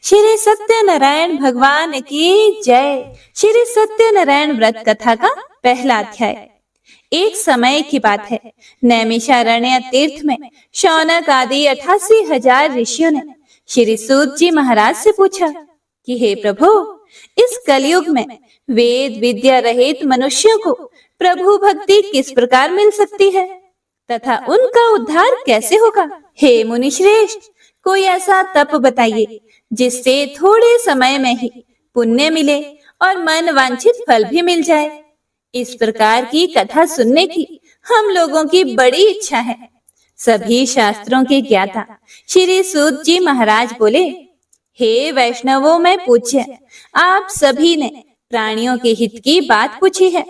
श्री सत्यनारायण भगवान की जय। श्री सत्यनारायण व्रत कथा का पहला अध्याय। एक समय की बात है, नैमिषारण्य तीर्थ में शौनक आदि 88,000 ऋषियों ने श्री सूत जी महाराज से पूछा कि हे प्रभु, इस कलयुग में वेद विद्या रहित मनुष्यों को प्रभु भक्ति किस प्रकार मिल सकती है तथा उनका उद्धार कैसे होगा। हे मुनि श्रेष्ठ, कोई ऐसा तप बताइए जिससे थोड़े समय में ही पुण्य मिले और मन वांछित फल भी मिल जाए। इस प्रकार की कथा सुनने की हम लोगों की बड़ी इच्छा है। सभी शास्त्रों के ज्ञाता श्री सूत जी महाराज बोले, हे वैष्णवों में पूज्य, आप सभी ने प्राणियों के हित की बात पूछी है,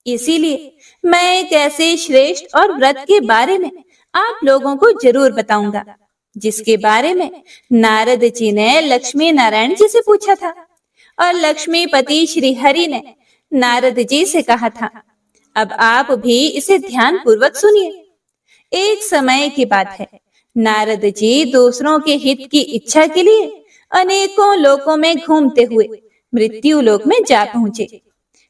इसीलिए मैं एक ऐसे श्रेष्ठ और व्रत के बारे में आप लोगों को जरूर बताऊंगा, जिसके बारे में नारद जी ने लक्ष्मी नारायण जी से पूछा था और लक्ष्मीपति श्री हरि ने नारद जी से कहा था। अब आप भी इसे ध्यान पूर्वक सुनिए। एक समय की बात है, नारद जी दूसरों के हित की इच्छा के लिए अनेकों लोकों में घूमते हुए मृत्यु लोक में जा पहुंचे।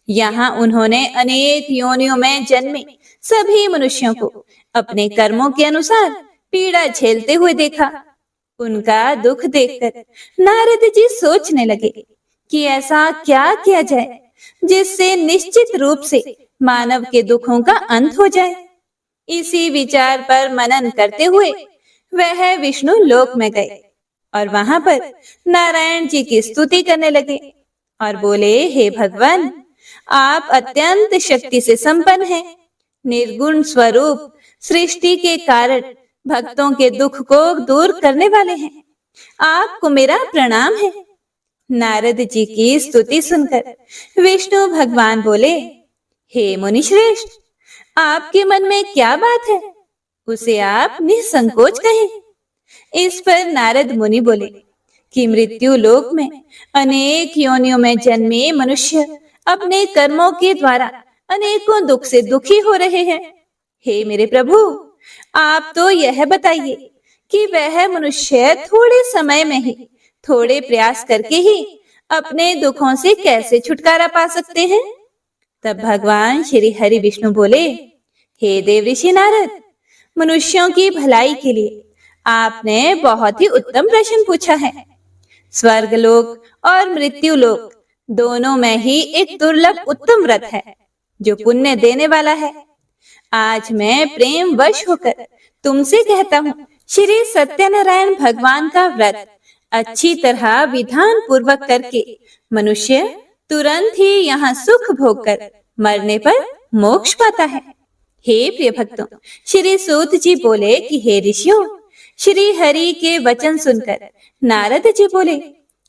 यहाँ उन्होंने अनेक योनियों में जन्मे सभी मनुष्यों को अपने कर्मों के अनुसार पीड़ा झेलते हुए देखा। उनका दुख देखकर नारद जी सोचने लगे कि ऐसा क्या किया जाए जिससे निश्चित रूप से मानव के दुखों का अंत हो जाए। इसी विचार पर मनन करते हुए वह विष्णु लोक में गए और वहां पर नारायण जी की स्तुति करने लगे और बोले, हे भगवान, आप अत्यंत शक्ति से संपन्न हैं, निर्गुण स्वरूप, सृष्टि के कारण, भक्तों के दुख को दूर करने वाले हैं। आपको मेरा प्रणाम है। नारद जी की स्तुति सुनकर विष्णु भगवान बोले, हे मुनि श्रेष्ठ, आपके मन में क्या बात है, उसे आप निसंकोच कहें। इस पर नारद मुनि बोले कि मृत्यु लोक में अनेक योनियों में जन्मे मनुष्य अपने कर्मों के द्वारा अनेकों दुख से दुखी हो रहे हैं। हे मेरे प्रभु, आप तो यह बताइए कि वह मनुष्य थोड़े समय में ही, थोड़े प्रयास करके ही अपने दुखों से कैसे छुटकारा पा सकते हैं। तब भगवान श्री हरि विष्णु बोले, हे देव ऋषि नारद, मनुष्यों की भलाई के लिए आपने बहुत ही उत्तम प्रश्न पूछा है। स्वर्ग लोक और मृत्यु लोक दोनों में ही एक दुर्लभ उत्तम व्रत है जो पुण्य देने वाला है। आज मैं प्रेम वश होकर तुमसे कहता हूँ, श्री सत्यनारायण भगवान का व्रत अच्छी तरह विधान पूर्वक करके मनुष्य तुरंत ही यहाँ सुख भोग कर मरने पर मोक्ष पाता है। हे प्रिय भक्तों, श्री सूत जी बोले कि हे ऋषियों, श्री हरि के वचन सुनकर नारद जी बोले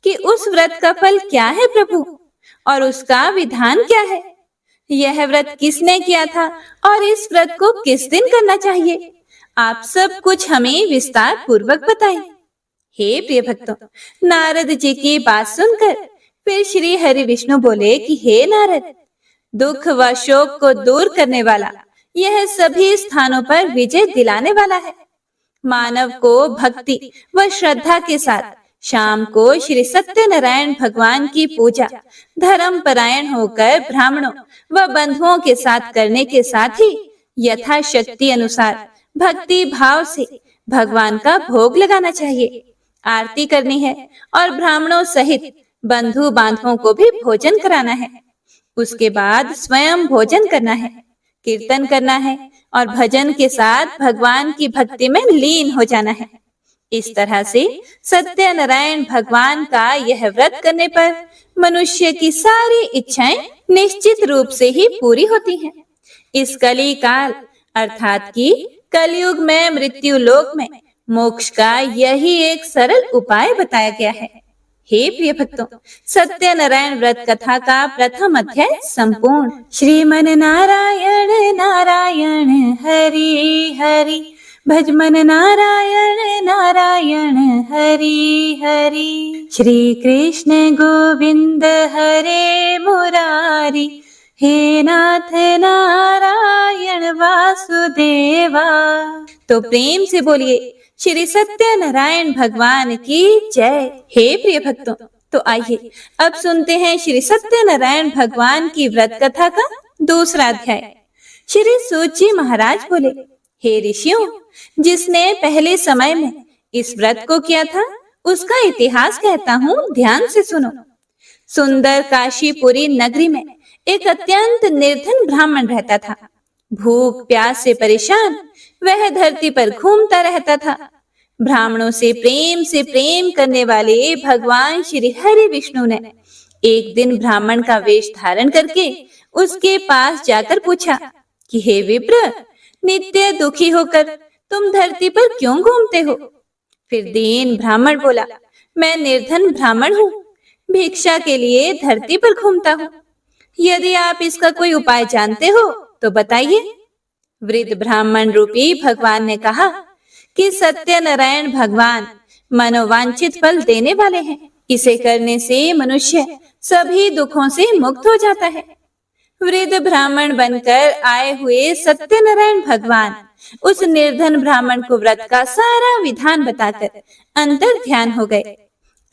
कि उस व्रत का फल क्या है प्रभु, और उसका विधान क्या है। यह व्रत किसने किया था और इस व्रत को किस दिन करना चाहिए, आप सब कुछ हमें विस्तार पूर्वक बताएं। हे प्रिय भक्तों, नारद जी की बात सुनकर फिर श्री हरि विष्णु बोले कि हे नारद, दुख व शोक को दूर करने वाला, यह सभी स्थानों पर विजय दिलाने वाला है। मानव को भक्ति व श्रद्धा के साथ शाम को श्री सत्यनारायण भगवान की पूजा धर्म परायण होकर ब्राह्मणों व बंधुओं के साथ करने के साथ ही यथाशक्ति अनुसार भक्ति भाव से भगवान का भोग लगाना चाहिए, आरती करनी है और ब्राह्मणों सहित बंधु बांधवों को भी भोजन कराना है। उसके बाद स्वयं भोजन करना है, कीर्तन करना है और भजन के साथ भगवान की भक्ति में लीन हो जाना है। इस तरह से सत्यनारायण भगवान का यह व्रत करने पर मनुष्य की सारी इच्छाएं निश्चित रूप से ही पूरी होती हैं। इस कली काल अर्थात कि कलयुग में मृत्यु लोक में मोक्ष का यही एक सरल उपाय बताया गया है। हे प्रिय भक्तों, सत्यनारायण व्रत कथा का प्रथम अध्याय संपूर्ण। श्रीमन नारायण नारायण हरि हरि, भजमन नारायण नारायण हरि हरि। श्री कृष्ण गोविंद हरे मुरारी, हे नाथ नारायण वासुदेवा। तो प्रेम से बोलिए श्री सत्यनारायण भगवान की जय। हे प्रिय भक्तों, तो आइए अब सुनते हैं श्री सत्यनारायण भगवान की व्रत कथा का दूसरा अध्याय। श्री सूत जी महाराज बोले, हे ऋषियों, जिसने पहले समय में इस व्रत को किया था उसका इतिहास कहता हूँ, ध्यान से सुनो। सुंदर काशीपुरी नगरी में एक अत्यंत निर्धन ब्राह्मण रहता था। भूख प्यास से परेशान वह धरती पर घूमता रहता था। ब्राह्मणों से प्रेम करने वाले भगवान श्री हरि विष्णु ने एक दिन ब्राह्मण का वेश धारण करके उसके पास जाकर पूछा कि हे विप्र, नित्य दुखी होकर तुम धरती पर क्यों घूमते हो? फिर दीन ब्राह्मण बोला, मैं निर्धन ब्राह्मण हूँ, भिक्षा के लिए धरती पर घूमता हूँ। यदि आप इसका कोई उपाय जानते हो तो बताइए। वृद्ध ब्राह्मण रूपी भगवान ने कहा कि सत्यनारायण भगवान मनोवांछित फल देने वाले हैं। इसे करने से मनुष्य सभी दुखों से मुक्त हो जाता है। वृद्ध ब्राह्मण बनकर आए हुए सत्यनारायण भगवान उस निर्धन ब्राह्मण को व्रत का सारा विधान बताकर अंतर ध्यान हो गए।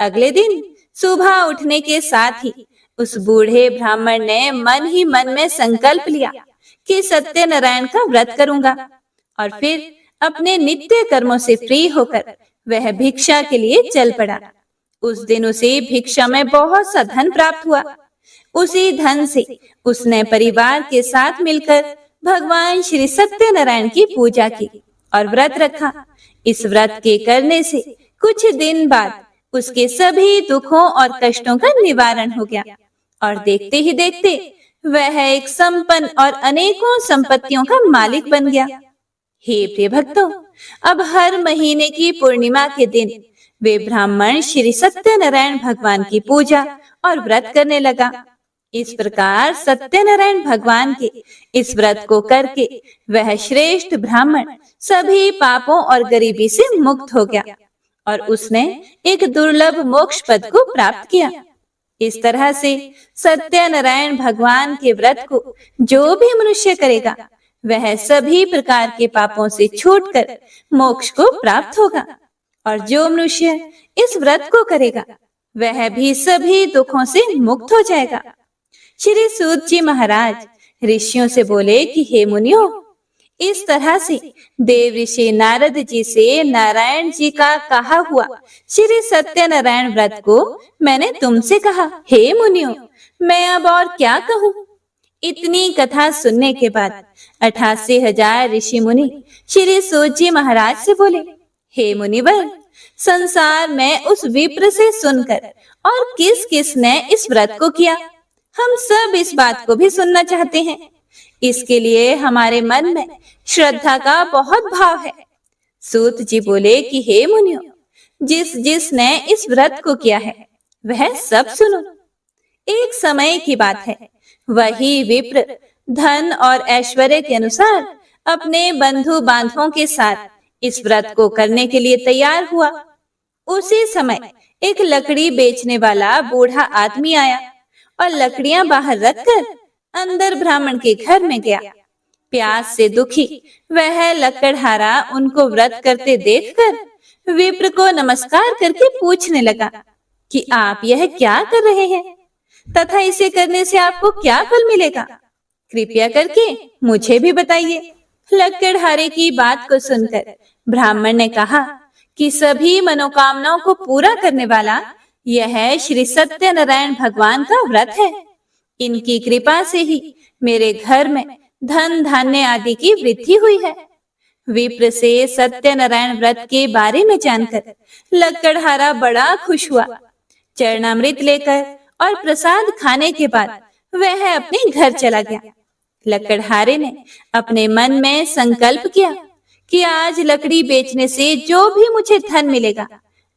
अगले दिन सुबह उठने के साथ ही उस बूढ़े ब्राह्मण ने मन ही मन में संकल्प लिया कि सत्यनारायण का व्रत करूंगा, और फिर अपने नित्य कर्मों से फ्री होकर वह भिक्षा के लिए चल पड़ा। उस दिन उसे भिक्षा में बहुत सा धन प्राप्त हुआ। उसी धन से उसने परिवार के साथ मिलकर भगवान श्री सत्यनारायण की पूजा की और व्रत रखा। इस व्रत के करने से कुछ दिन बाद उसके सभी दुखों और कष्टों का निवारण हो गया और देखते ही देखते वह एक संपन्न और अनेकों संपत्तियों का मालिक बन गया। हे प्रिय भक्तों, अब हर महीने की पूर्णिमा के दिन वे ब्राह्मण श्री सत्यनारायण भगवान की पूजा और व्रत करने लगा। इस प्रकार सत्यनारायण भगवान के इस व्रत को करके वह श्रेष्ठ ब्राह्मण सभी पापों और गरीबी से मुक्त हो गया और उसने एक दुर्लभ मोक्ष पद को प्राप्त किया। इस तरह से सत्यनारायण भगवान के व्रत को जो भी मनुष्य करेगा वह सभी प्रकार के पापों से छूटकर मोक्ष को प्राप्त होगा, और जो मनुष्य इस व्रत को करेगा वह भी सभी दुखों से मुक्त हो जाएगा। श्री सूत जी महाराज ऋषियों से बोले कि हे मुनियों, इस तरह से देव ऋषि नारद जी से नारायण जी का कहा हुआ श्री सत्यनारायण व्रत को मैंने तुमसे कहा। हे मुनियों, मैं अब और क्या कहूँ? इतनी कथा सुनने के बाद 88,000 ऋषि मुनि श्री सूत जी महाराज से बोले, हे मुनिवर, संसार में उस विप्र से सुनकर और किस किस ने इस व्रत को किया, हम सब इस बात को भी सुनना चाहते हैं। इसके लिए हमारे मन में श्रद्धा का बहुत भाव है। सूत जी बोले कि हे मुनियों, जिसने इस व्रत को किया है वह सब सुनो। एक समय की बात है, वही विप्र धन और ऐश्वर्य के अनुसार अपने बंधु बांधवों के साथ इस व्रत को करने के लिए तैयार हुआ। उसी समय एक लकड़ी बेचने वाला बूढ़ा आदमी आया और लकड़ियां बाहर रखकर अंदर ब्राह्मण के घर में गया। प्यास से दुखी वह लकड़हारा उनको व्रत करते देखकर विप्र को नमस्कार करके पूछने लगा कि आप यह क्या कर रहे हैं तथा इसे करने से आपको क्या फल मिलेगा, कृपया करके मुझे भी बताइए। लकड़हारे की बात को सुनकर ब्राह्मण ने कहा कि सभी मनोकामनाओं को पूरा करने वाला यह श्री सत्यनारायण भगवान का व्रत है। इनकी कृपा से ही मेरे घर में धन धान्य आदि की वृद्धि हुई है। विप्र से सत्यनारायण व्रत के बारे में जानकर लकड़हारा बड़ा खुश हुआ। चरणामृत लेकर और प्रसाद खाने के बाद वह अपने घर चला गया। लकड़हारे ने अपने मन में संकल्प किया कि आज लकड़ी बेचने से जो भी मुझे धन मिलेगा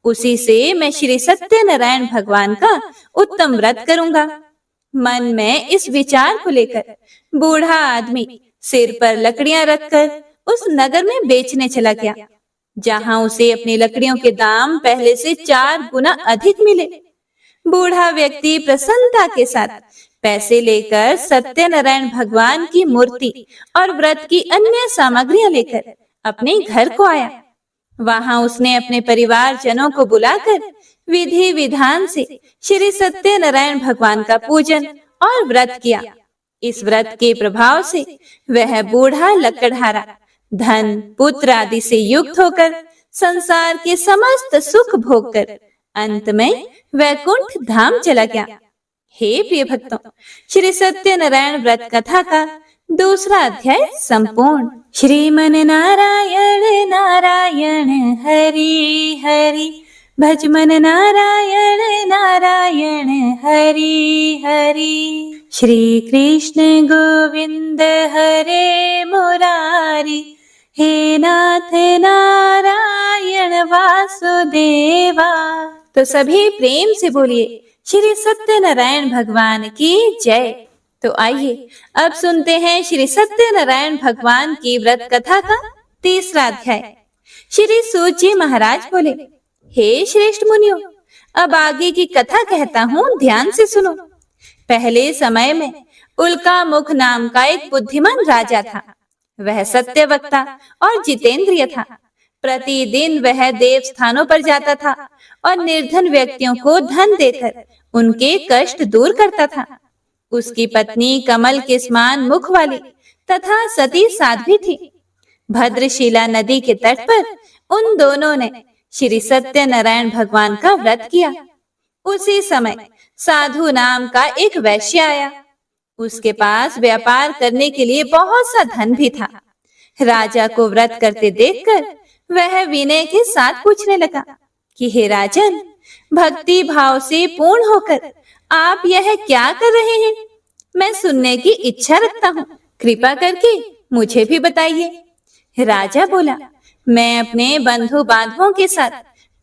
उसी से मैं श्री सत्यनारायण भगवान का उत्तम व्रत करूंगा। मन में इस विचार को लेकर बूढ़ा आदमी सिर पर लकड़ियां रखकर उस नगर में बेचने चला गया, जहां उसे अपनी लकड़ियों के दाम पहले से 4 गुना अधिक मिले। बूढ़ा व्यक्ति प्रसन्नता के साथ पैसे लेकर सत्यनारायण भगवान की मूर्ति और व्रत की अन्य सामग्रियां लेकर अपने घर को आया। वहां उसने अपने परिवारजनों को बुलाकर विधि विधान से श्री सत्यनारायण भगवान का पूजन और व्रत किया। इस व्रत के प्रभाव से वह बूढ़ा लकड़हारा धन पुत्र आदि से युक्त होकर संसार के समस्त सुख भोग कर अंत में वैकुंठ धाम चला गया। हे प्रिय भक्तों, श्री सत्यनारायण व्रत कथा का दूसरा अध्याय संपूर्ण। श्रीमन नारायण नारायण हरि हरि, भज मन नारायण नारायण हरि हरि। श्री कृष्ण गोविंद हरे मुरारी, हे नाथ नारायण वासुदेवा। तो सभी प्रेम से बोलिए श्री सत्यनारायण भगवान की जय। तो आइए अब सुनते हैं श्री सत्यनारायण भगवान की व्रत कथा का तीसरा अध्याय। श्री सूत जी महाराज बोले, हे श्रेष्ठ मुनियों, अब आगे की कथा कहता हूँ, ध्यान से सुनो। पहले समय में उल्का मुख नाम का एक बुद्धिमान राजा था। वह सत्यवक्ता और जितेंद्रिय था। प्रतिदिन वह देव स्थानों पर जाता था और निर्धन व्यक्तियों को धन देकर उनके कष्ट दूर करता था। उसकी पत्नी कमल के समान मुख वाली तथा सती साध्वी थी। भद्रशिला नदी के तट पर उन दोनों ने श्री सत्यनारायण भगवान का व्रत किया। उसी समय साधु नाम का एक वैश्य आया। उसके पास व्यापार करने के लिए बहुत सा धन भी था। राजा को व्रत करते देखकर वह विनय के साथ पूछने लगा कि हे राजन, भक्ति भाव से पूर्ण होकर आप यह क्या कर रहे हैं? मैं सुनने की इच्छा रखता हूँ, कृपा करके मुझे भी बताइए। राजा बोला, मैं अपने बंधु बांधवों के साथ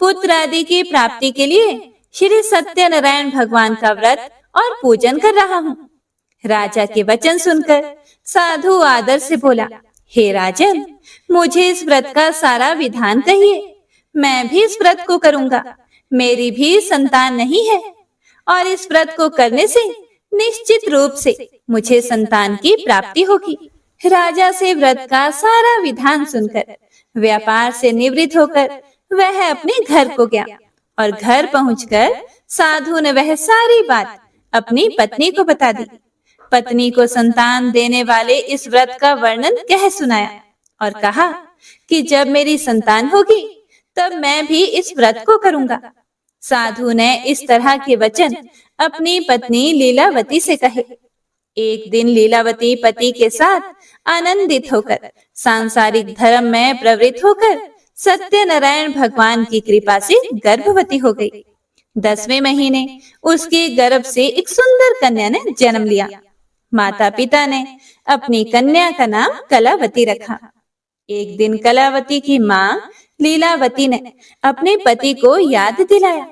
पुत्र आदि की प्राप्ति के लिए श्री सत्यनारायण भगवान का व्रत और पूजन कर रहा हूँ। राजा के वचन सुनकर साधु आदर से बोला, हे राजन, मुझे इस व्रत का सारा विधान कहिए। मैं भी इस व्रत को करूंगा। मेरी भी संतान नहीं है और इस व्रत को करने से निश्चित रूप से मुझे संतान की प्राप्ति होगी। राजा से व्रत का सारा विधान सुनकर व्यापार से निवृत्त होकर वह अपने घर को गया और घर पहुंचकर साधु ने वह सारी बात अपनी पत्नी को बता दी। पत्नी को संतान देने वाले इस व्रत का वर्णन कह सुनाया और कहा कि जब मेरी संतान होगी तब मैं भी इस व्रत को करूंगा। साधु ने इस तरह के वचन अपनी पत्नी लीलावती से कहे। एक दिन लीलावती पति के साथ आनंदित होकर सांसारिक धर्म में प्रवृत्त होकर सत्यनारायण भगवान की कृपा से गर्भवती हो गई। 10वें महीने उसके गर्भ से एक सुंदर कन्या ने जन्म लिया। माता पिता ने अपनी कन्या का नाम कलावती रखा। एक दिन कलावती की माँ लीलावती ने अपने पति को याद दिलाया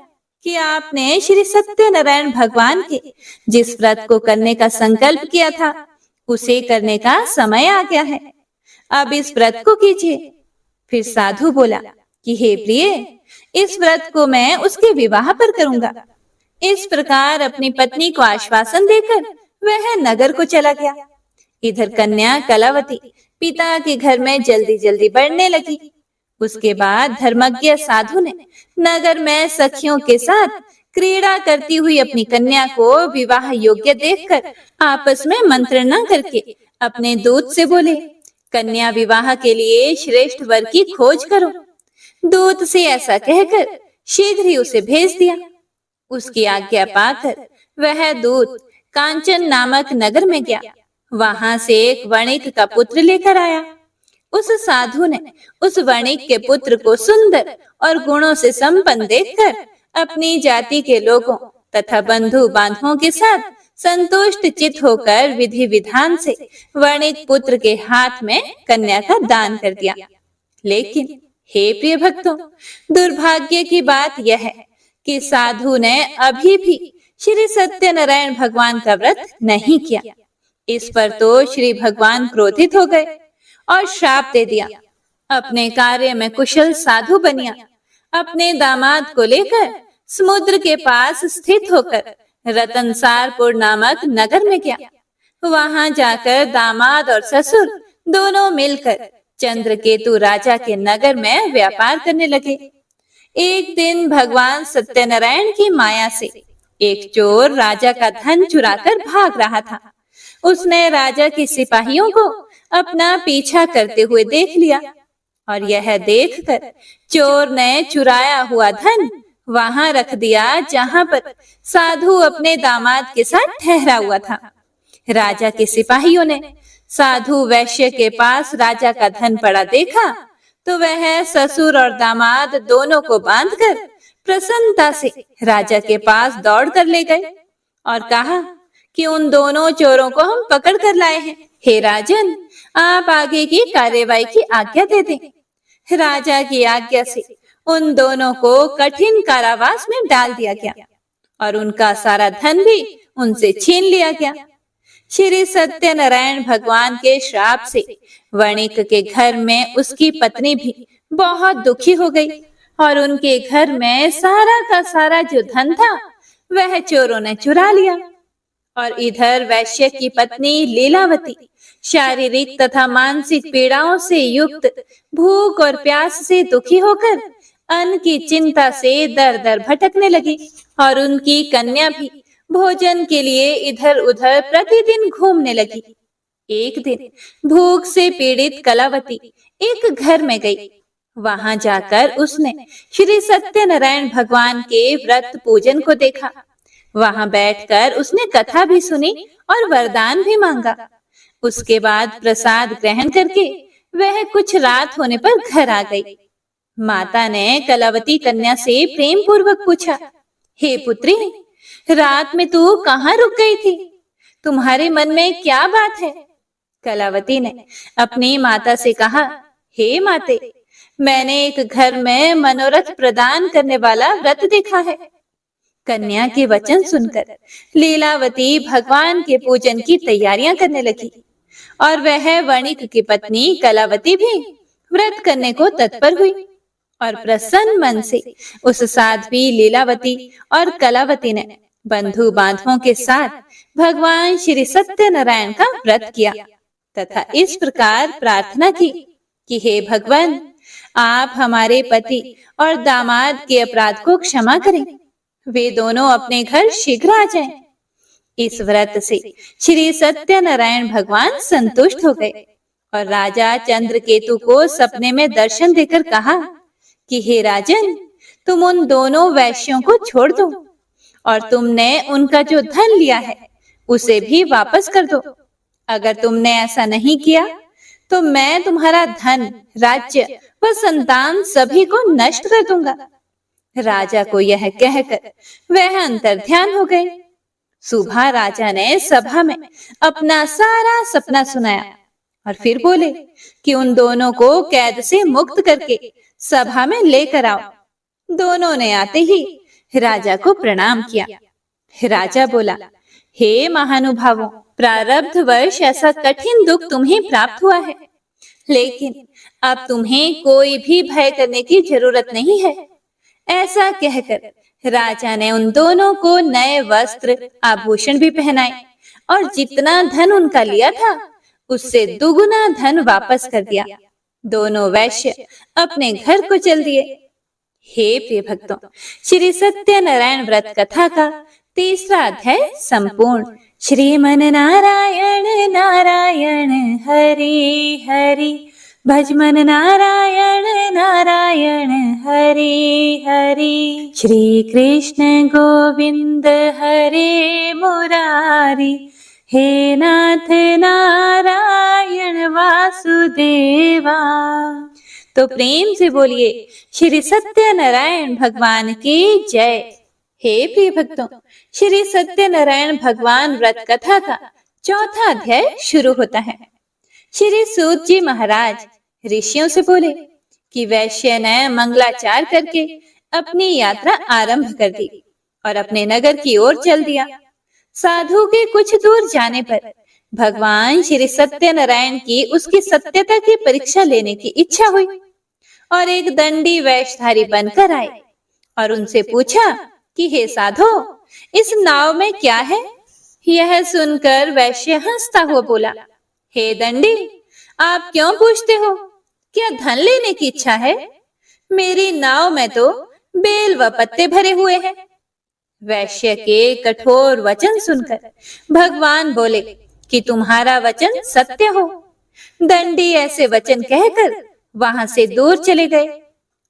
कि आपने श्री सत्यनारायण भगवान के जिस व्रत को करने का संकल्प किया था उसे करने का समय आ गया है। अब इस व्रत को कीजिए। फिर साधु बोला कि हे प्रिय, इस व्रत को मैं उसके विवाह पर करूंगा। इस प्रकार अपनी पत्नी को आश्वासन देकर वह नगर को चला गया। इधर कन्या कलावती पिता के घर में जल्दी जल्दी बढ़ने लगी। उसके बाद धर्मज्ञ साधु ने नगर में सखियों के साथ क्रीड़ा करती हुई अपनी कन्या को विवाह योग्य देखकर आपस में मंत्रणा करके अपने दूत से बोले, कन्या विवाह के लिए श्रेष्ठ वर की खोज करो। दूत से ऐसा कहकर शीघ्र ही उसे भेज दिया। उसकी आज्ञा पाकर वह दूत कांचन नामक नगर में गया। वहां से एक वणिक का पुत्र लेकर आया। उस साधु ने उस वणिक के पुत्र को सुंदर और गुणों से संपन्न देखकर अपनी जाति के लोगों तथा बंधु बांधवों के साथ संतुष्ट चित होकर विधि विधान से वणिक पुत्र के हाथ में कन्या का दान कर दिया। लेकिन हे प्रिय भक्तों, दुर्भाग्य की बात यह है कि साधु ने अभी भी श्री सत्यनारायण भगवान का व्रत नहीं किया। इस पर तो श्री भगवान क्रोधित हो गए और श्राप दे दिया। अपने कार्य में कुशल साधु बनिया अपने दामाद को लेकर समुद्र के पास स्थित होकर रतनसारपुर नामक नगर में गया। वहां जाकर दामाद और ससुर दोनों मिलकर चंद्रकेतु राजा के नगर में व्यापार करने लगे। एक दिन भगवान सत्यनारायण की माया से एक चोर राजा का धन चुराकर भाग रहा था। उसने राजा के सिपाहियों को अपना पीछा करते हुए देख लिया और यह देखकर चोर ने चुराया हुआ धन वहां रख दिया जहां पर साधु अपने दामाद के साथ ठहरा हुआ था। राजा के सिपाहियों ने साधु वैश्य के पास राजा का धन पड़ा देखा तो वह ससुर और दामाद दोनों को बांधकर प्रसन्नता से राजा के पास दौड़ कर ले गए और कहा कि उन दोनों चोरों को हम पकड़ कर लाए हैं। हे राजन, आप आगे की कार्यवाही की आज्ञा दे दें। राजा की आज्ञा से उन दोनों को कठिन कारावास में डाल दिया गया और उनका सारा धन भी उनसे छीन लिया गया। श्री सत्यनारायण भगवान के श्राप से वणिक के घर में उसकी पत्नी भी बहुत दुखी हो गई और उनके घर में सारा का सारा जो धन था वह चोरों ने चुरा लिया। और इधर वैश्य की पत्नी लीलावती शारीरिक तथा मानसिक पीड़ाओं से युक्त भूख और प्यास से दुखी होकर अन्न की चिंता से दर दर भटकने लगी और उनकी कन्या भी भोजन के लिए इधर उधर प्रतिदिन घूमने लगी। एक दिन भूख से पीड़ित कलावती एक घर में गई। वहां जाकर उसने श्री सत्यनारायण भगवान के व्रत पूजन को देखा। वहां बैठकर उसने कथा भी सुनी और वरदान भी मांगा। उसके बाद प्रसाद ग्रहण करके वह कुछ रात होने पर घर आ गई। माता ने कलावती कन्या से प्रेम पूर्वक पूछा, हे पुत्री, रात में तू कहाँ रुक गई थी? तुम्हारे मन में क्या बात है? कलावती ने अपनी माता से कहा, हे माते, मैंने एक घर में मनोरथ प्रदान करने वाला व्रत देखा है। कन्या के वचन सुनकर लीलावती भगवान के पूजन की तैयारियां करने लगी और वह वणिक की पत्नी कलावती भी व्रत करने को तत्पर हुई और प्रसन्न मन से उस साध्वी लीलावती और कलावती ने बंधु बांधवों के साथ भगवान श्री सत्यनारायण का व्रत किया तथा इस प्रकार प्रार्थना की कि हे भगवान, आप हमारे पति और दामाद के अपराध को क्षमा करें। वे दोनों अपने घर शीघ्र आ जाएं। इस व्रत से श्री सत्यनारायण भगवान संतुष्ट हो गए और राजा चंद्रकेतु को सपने में दर्शन देकर कहा कि हे राजन, तुम उन दोनों वैश्यों को छोड़ दो और तुमने उनका जो धन लिया है उसे भी वापस कर दो। अगर तुमने ऐसा नहीं किया तो मैं तुम्हारा धन, राज्य व संतान सभी को नष्ट कर दूंगा। राजा को यह कहकर वह अंतर्ध्यान हो गए। सुबह राजा ने सभा में अपना सारा सपना सुनाया और फिर बोले कि उन दोनों को कैद से मुक्त करके सभा में लेकर आओ। दोनों ने आते ही राजा को प्रणाम किया। राजा बोला, हे महानुभावों, प्रारब्ध वर्ष ऐसा कठिन दुख तुम्हें प्राप्त हुआ है, लेकिन अब तुम्हें कोई भी भय करने की जरूरत नहीं है। ऐसा कहकर राजा ने उन दोनों को नए वस्त्र आभूषण भी पहनाए और जितना धन उनका लिया था उससे दुगुना धन वापस कर दिया। दोनों वैश्य अपने घर को चल दिए। हे प्रिय भक्तों, श्री सत्यनारायण व्रत कथा का तीसरा अध्याय संपूर्ण। श्रीमन नारायण नारायण हरि हरि, भजमन नारायण नारायण हरि हरि। श्री कृष्ण गोविंद हरे मुरारी, हे नाथ नारायण वासुदेवा। तो प्रेम से बोलिए श्री सत्यनारायण भगवान की जय। हे प्रिय भक्तों, श्री सत्यनारायण भगवान व्रत कथा का चौथा अध्याय शुरू होता है। श्री सूत जी महाराज ऋषियों से बोले कि वैश्य ने मंगलाचार करके अपनी यात्रा आरंभ कर दी और अपने नगर की ओर चल दिया। साधु के कुछ दूर जाने पर भगवान श्री सत्यनारायण की उसकी सत्यता की परीक्षा लेने की इच्छा हुई और एक दंडी वेशधारी बनकर आए और उनसे पूछा कि हे साधो, इस नाव में क्या है? यह सुनकर वैश्य हंसता हुआ बोला, हे दंडी, आप क्यों पूछते हो? क्या धन लेने की इच्छा है? मेरी नाव में तो बेल व पत्ते भरे हुए हैं। वैश्य के कठोर वचन सुनकर भगवान बोले कि तुम्हारा वचन सत्य हो। दंडी ऐसे वचन कहकर वहां से दूर चले गए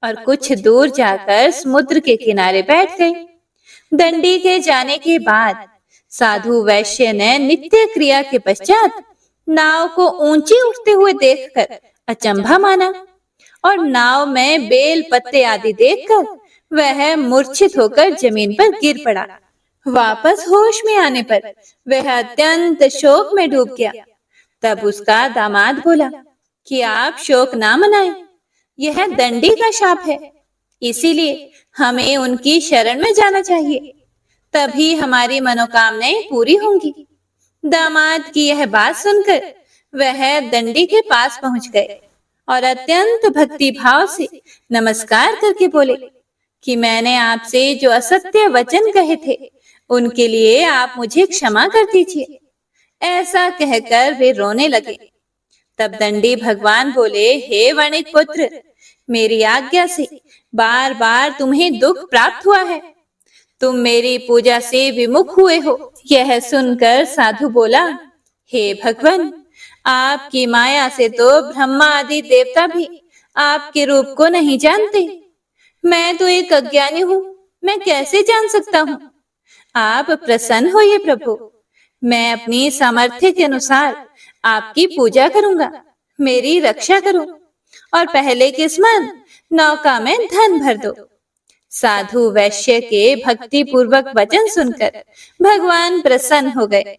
और कुछ दूर जाकर समुद्र के किनारे बैठ गए। दंडी के जाने के बाद साधु वैश्य ने नित्य क्रिया के पश्चात नाव को ऊंची उठते हुए देखकर अचंभा माना और नाव में बेल पत्ते आदि देखकर वह मूर्छित होकर जमीन पर गिर पड़ा। वापस होश में आने पर वह अत्यंत शोक में डूब गया। तब उसका दामाद बोला कि आप शोक ना मनाएं, यह दंडी का शाप है, इसीलिए हमें उनकी शरण में जाना चाहिए, तभी हमारी मनोकामनाएं पूरी होंगी। दामाद की यह बात सुनकर वह दंडी के पास पहुंच गए और अत्यंत भक्ति भाव से नमस्कार करके बोले कि मैंने आपसे जो असत्य वचन कहे थे उनके लिए आप मुझे क्षमा कर दीजिए। ऐसा कहकर वे रोने लगे। तब दंडी भगवान बोले, हे वणिक पुत्र, मेरी आज्ञा से बार बार तुम्हें दुख प्राप्त हुआ है, तुम मेरी पूजा से विमुख हुए हो। यह सुनकर साधु बोला, हे भगवान, आपकी माया से तो ब्रह्मा आदि देवता भी आपके रूप को नहीं जानते। मैं तो एक अज्ञानी हूँ, मैं कैसे जान सकता हूँ? आप प्रसन्न होइए प्रभु, मैं अपनी सामर्थ्य के अनुसार आपकी पूजा करूंगा, मेरी रक्षा करो और पहले के समान नौका में धन भर दो। साधु वैश्य के भक्ति पूर्वक वचन सुनकर भगवान प्रसन्न हो गए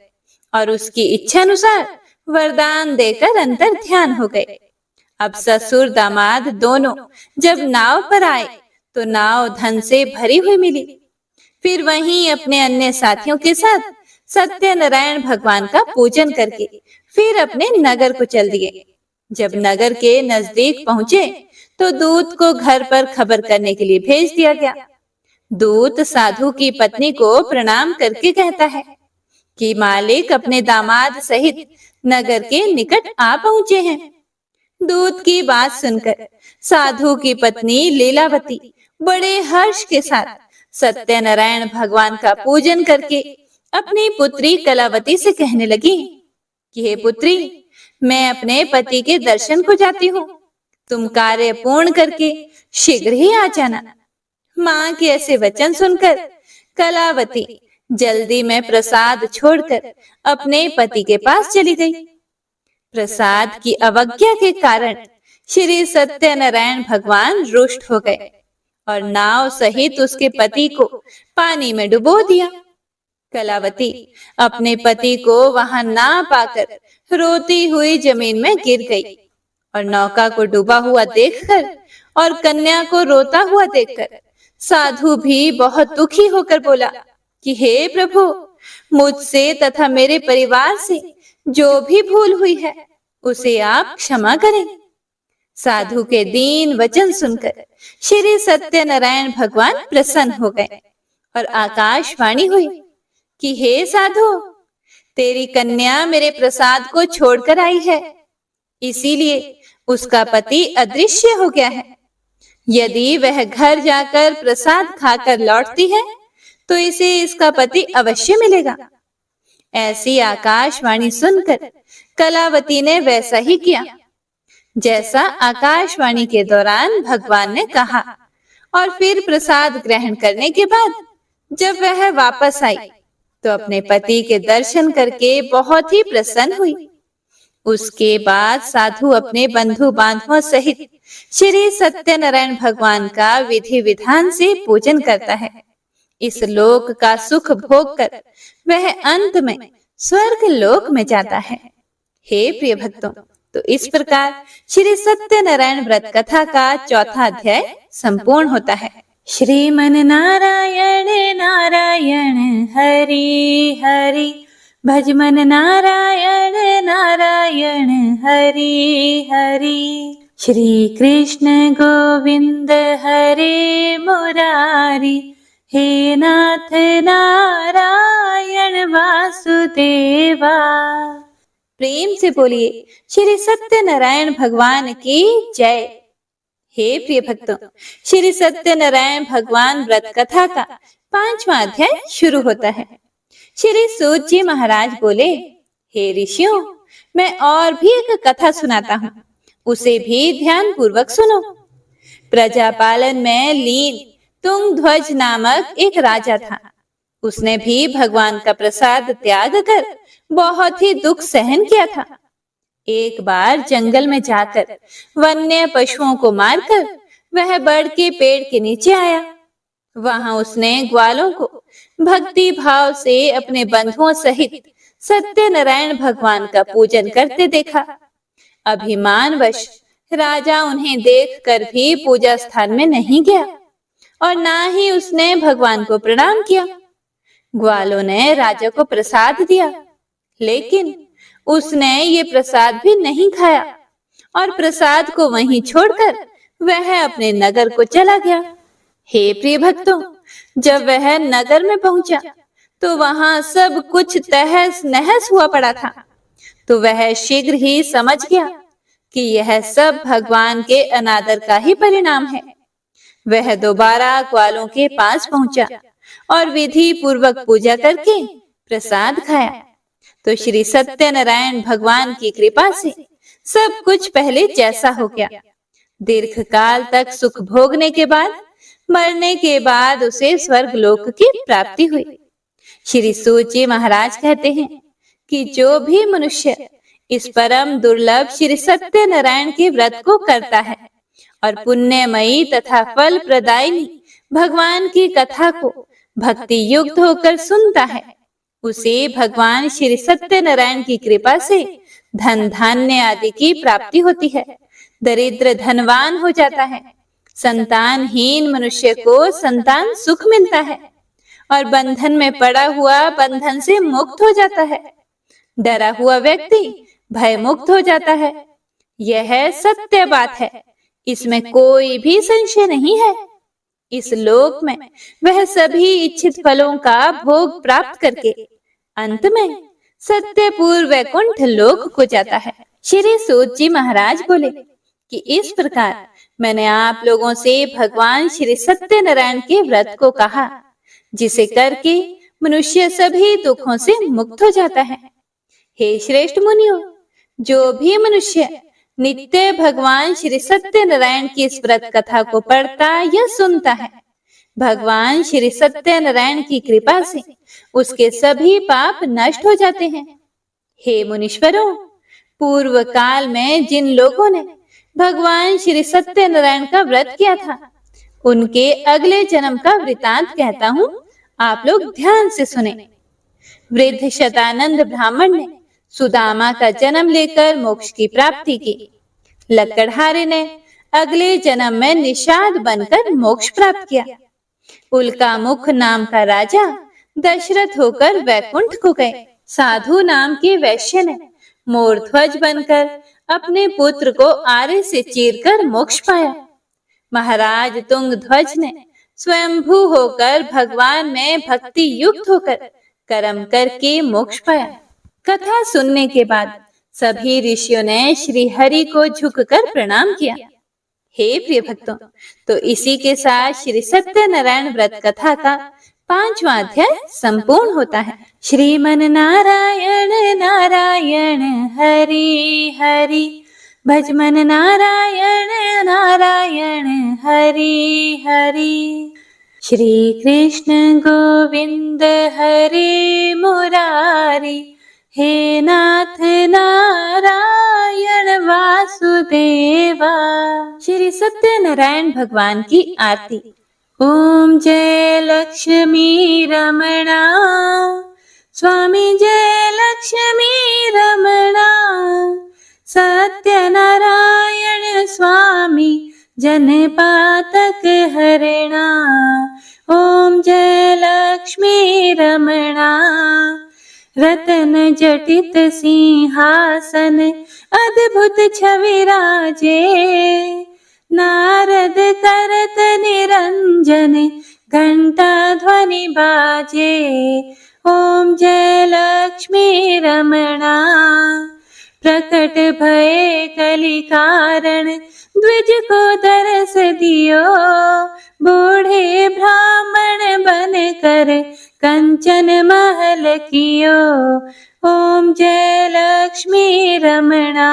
और उसकी इच्छा अनुसार वरदान देकर अंतर ध्यान हो गए। अब ससुर दामाद दोनों जब नाव पर आए तो नाव धन से भरी हुई मिली। फिर वहीं अपने अन्य साथियों के साथ सत्यनारायण भगवान का पूजन करके फिर अपने नगर को चल दिए। जब नगर के नजदीक पहुंचे तो दूत को घर पर खबर करने के लिए भेज दिया गया। दूत साधु की पत्नी को प्रणाम करके कहता है कि मालिक अपने दामाद सहित नगर के निकट आ पहुंचे हैं। दूत की बात सुनकर साधु की पत्नी लीलावती बड़े हर्ष के साथ सत्यनारायण भगवान का पूजन करके अपनी पुत्री कलावती से कहने लगी कि हे पुत्री, मैं अपने पति के दर्शन को जाती हूँ, तुम कार्य पूर्ण करके शीघ्र ही आ जाना। माँ के ऐसे वचन सुनकर कलावती जल्दी में प्रसाद छोड़कर अपने पति के पास चली गई। प्रसाद की अवज्ञा के कारण श्री सत्यनारायण भगवान रुष्ट हो गए और नाव सहित उसके पति को पानी में डुबो दिया। कलावती अपने पति को वहां ना पाकर रोती हुई जमीन में गिर गई और नौका को डूबा हुआ देखकर और कन्या को रोता हुआ देखकर साधु भी बहुत दुखी होकर बोला कि हे प्रभु, मुझसे तथा मेरे परिवार से जो भी भूल हुई है उसे आप क्षमा करें। साधु के दीन वचन सुनकर श्री सत्यनारायण भगवान प्रसन्न हो गए और आकाशवाणी हुई कि हे साधु, तेरी कन्या मेरे प्रसाद को छोड़कर आई है, इसीलिए उसका पति अदृश्य हो गया है। यदि वह घर जाकर प्रसाद खाकर लौटती है तो इसे इसका पति अवश्य मिलेगा। ऐसी आकाशवाणी सुनकर कलावती ने वैसा ही किया जैसा आकाशवाणी के दौरान भगवान ने कहा और फिर प्रसाद ग्रहण करने के बाद जब वह वापस आई तो अपने पति के दर्शन करके बहुत ही प्रसन्न हुई। उसके बाद साधु अपने बंधु बांधवों सहित श्री सत्यनारायण भगवान का विधि विधान से पूजन करता है। इस लोक का सुख भोग कर वह अंत में स्वर्ग लोक में जाता है। हे प्रिय भक्तों, तो इस प्रकार श्री सत्यनारायण व्रत कथा का चौथा अध्याय संपूर्ण होता है। श्रीमन नारायण नारायण हरि हरि, भजमन नारायण नारायण हरि हरि। श्री कृष्ण गोविंद हरे मुरारी, हे नाथ नारायण वासुदेवा। प्रेम से बोलिए श्री सत्यनारायण भगवान की जय। हे प्रिय भक्तों, श्री सत्यनारायण भगवान व्रत कथा का 5वां अध्याय शुरू होता है। श्री सूत जी महाराज बोले, हे ऋषियों, मैं और भी एक कथा सुनाता हूँ, उसे भी ध्यान पूर्वक सुनो। प्रजापालन में लीन तुंगध्वज नामक एक राजा था। उसने भी भगवान का प्रसाद त्याग कर बहुत ही दुख सहन किया था। एक बार जंगल में जाकर वन्य पशुओं को मारकर वह बड़ के पेड़ के नीचे आया। वहां उसने ग्वालों को भक्ति भाव से अपने बंधुओं सहित सत्यनारायण भगवान का पूजन करते देखा। अभिमानवश राजा उन्हें देखकर भी पूजा स्थान में नहीं गया और ना ही उसने भगवान को प्रणाम किया। ग्वालों ने राजा को प्रसाद दिया, लेकिन उसने ये प्रसाद भी नहीं खाया और प्रसाद को वहीं छोड़कर वह अपने नगर को चला गया। हे प्रिय भक्तों, जब वह नगर में पहुंचा तो वहां सब कुछ तहस नहस हुआ पड़ा था। तो वह शीघ्र ही समझ गया कि यह सब भगवान के अनादर का ही परिणाम है। वह दोबारा ग्वालों के पास पहुंचा और विधि पूर्वक पूजा करके प्रसाद खाया। तो श्री सत्यनारायण भगवान की कृपा से सब कुछ पहले जैसा हो गया। दीर्घ काल तक सुख भोगने के बाद मरने के बाद उसे स्वर्ग लोक की प्राप्ति हुई। श्री सूत जी महाराज कहते हैं कि जो भी मनुष्य इस परम दुर्लभ श्री सत्यनारायण के व्रत को करता है और पुण्यमयी तथा फल प्रदायिनी भगवान की कथा को भक्ति युक्त होकर सुनता है, उसे भगवान श्री सत्यनारायण की कृपा से धन धान्य आदि की प्राप्ति होती है। दरिद्र धनवान हो जाता है, संतानहीन मनुष्य को संतान सुख मिलता है और बंधन में पड़ा हुआ बंधन से मुक्त हो जाता है। डरा हुआ व्यक्ति भय मुक्त हो जाता है। यह सत्य बात है, इसमें कोई भी संशय नहीं है। इस लोक में वह सभी इच्छित फलों का भोग प्राप्त करके अंत में सत्यपुर वैकुंठ लोक को जाता है। श्री सूत जी महाराज बोले कि इस प्रकार मैंने आप लोगों से भगवान श्री सत्यनारायण के व्रत को कहा, जिसे करके मनुष्य सभी दुखों से मुक्त हो जाता है। हे श्रेष्ठ मुनियों, जो भी मनुष्य नित्य भगवान श्री सत्यनारायण की इस व्रत कथा को पढ़ता या सुनता है, भगवान श्री सत्यनारायण की कृपा से उसके सभी पाप नष्ट हो जाते हैं। हे मुनीश्वरों, पूर्व काल में जिन लोगों ने भगवान श्री सत्यनारायण का व्रत किया था, उनके अगले जन्म का वृतांत कहता हूँ, आप लोग ध्यान से सुने। वृद्ध शतानंद ब्राह्मण ने सुदामा का जन्म लेकर मोक्ष की प्राप्ति की। लकड़हारे ने अगले जन्म में निषाद बनकर मोक्ष प्राप्त किया। उल्कामुख नाम का राजा दशरथ होकर वैकुंठ को गए। साधु नाम के वैश्य ने मोरध्वज बनकर अपने पुत्र को आरे से चीरकर मोक्ष पाया। महाराज तुंगध्वज ने स्वयंभू होकर भगवान में भक्ति युक्त होकर कर्म करके मोक्ष पाया। कथा सुनने के बाद सभी ऋषियों ने श्री हरि को झुककर प्रणाम किया। हे प्रिय भक्तों, तो इसी के साथ श्री सत्यनारायण व्रत कथा का 5वां अध्याय संपूर्ण होता है। श्रीमन नारायण नारायण हरि हरि, भजमन नारायण नारायण हरि हरि। श्री कृष्ण गोविंद हरे मुरारी, हे नाथ नारायण वासुदेवा। श्री सत्यनारायण भगवान की आरती। ओम जय लक्ष्मी रमणा, स्वामी जय लक्ष्मी रमणा, सत्यनारायण स्वामी जनपातक हरणा। ओम जय लक्ष्मी रमणा, रतन जटित सिंहासन अद्भुत छवि राजे, नारद करत निरंजन घंटा ध्वनि बाजे। ओम जय लक्ष्मी रमणा, प्रकट भये कलि कारण, द्विज को दरस दियो। बूढ़े ब्राह्मण बन कर कंचन महल कियो। ओम जय लक्ष्मी रमणा।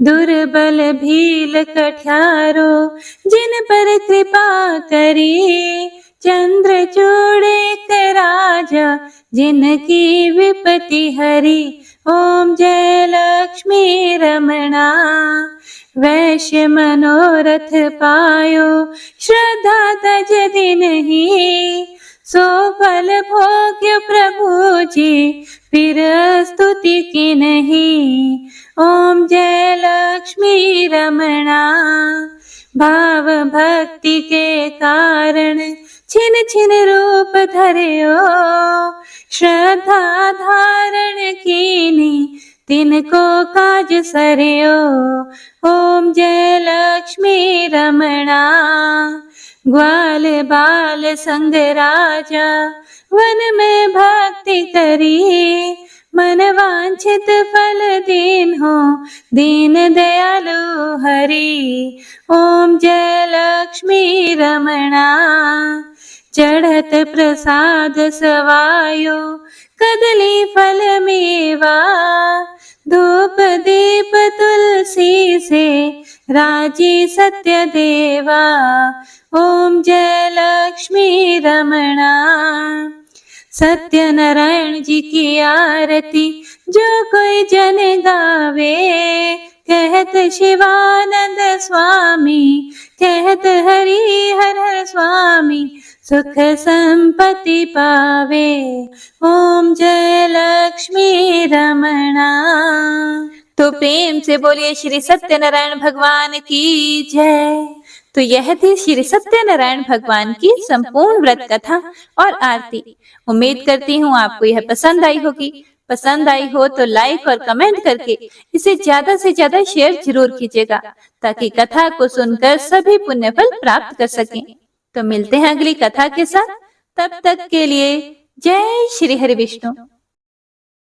दुर्बल भील कठियारो, जिन पर कृपा करी। चंद्रचूड़ एक राजा, जिनकी विपत्ति हरी। ओम जय लक्ष्मी रमणा। वैश्य मनोरथ पायो, श्रद्धा तज दिन ही। सो फल भोग्य प्रभु जी, फिर स्तुति की नहीं। ओम जय लक्ष्मी रमणा। भाव भक्ति के कारण, छिन छिन रूप धर्यो। श्रद्धा धारण कीनी, तिनको काज सरयो। ओम जय लक्ष्मी रमणा। ग्वाल बाल संग राजा, वन में भक्ति करी। मन वांछित फल दीन हो, दीन दयालु हरि। ओम जय लक्ष्मी रमणा। चढ़त प्रसाद सवायो, कदली फल मेवा। धूप दीप तुलसी से, राजी सत्य देवा। ओम जय लक्ष्मी रमणा। सत्यनारायण जी की आरती, जो कोई जन गावे। कहत शिवानंद स्वामी, कहत हरि हर हर स्वामी। सुख संपत्ति पावे। ओम जय लक्ष्मी रमणा। तो प्रेम से बोलिए श्री सत्यनारायण भगवान की जय। तो यह थी श्री सत्यनारायण भगवान की संपूर्ण व्रत कथा और आरती। उम्मीद करती हूँ आपको यह पसंद आई होगी। पसंद आई हो तो लाइक और कमेंट करके इसे ज्यादा से ज्यादा शेयर जरूर कीजिएगा, ताकि कथा को सुनकर सभी पुण्य फल प्राप्त कर सकें। तो मिलते हैं अगली कथा के साथ। तब तक के लिए जय श्री हरि विष्णु।